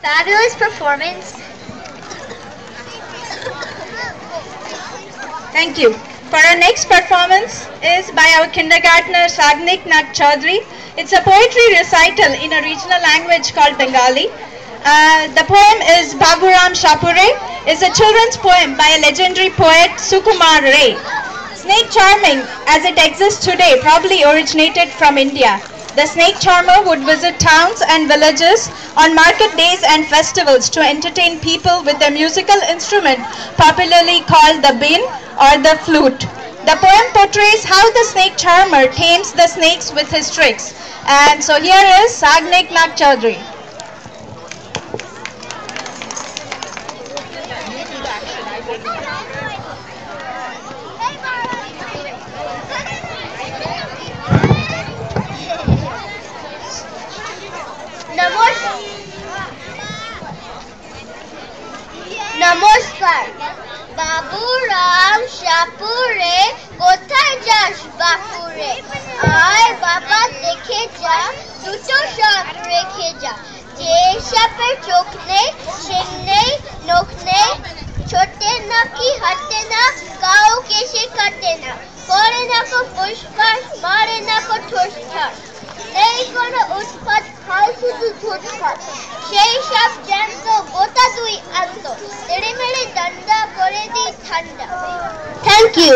Fabulous performance. Thank you. For our next performance is by our kindergartner Sagnik Nag Chaudhary. It's a poetry recital in a regional language called Bengali. The poem is Baburam Shapure. It's a children's poem by a legendary poet Sukumar Ray. Snake charming, as it exists today, probably originated from India. The snake charmer would visit towns and villages on market days and festivals to entertain people with a musical instrument popularly called the bin or the flute. The poem portrays how the snake charmer tames the snakes with his tricks. And so here is Sagnik Nag Chaudhary. নমস্কার। বাবুরাম শাপুরে, কোথায় যাস বাপুরে? আয় বাবা দেখে যা, দুটো সাপ রেখে যা। যে সাপের চোখ নেই, শিং নেই, নখ নেই, ছোটে না কি হাঁটে না, কাউকে সে কাটে না, করে না কো ফুসফাস, মারে না কো ঠোস ঠাস, নেই কোনো উৎপাত, খায় শুধু ঘুটপাত। সেই সাপ জ্যান্ত, গোটা দুই আন্ত, তেড়ে মেরে ডান্ডা করে দি ঠান্ডা। Thank you.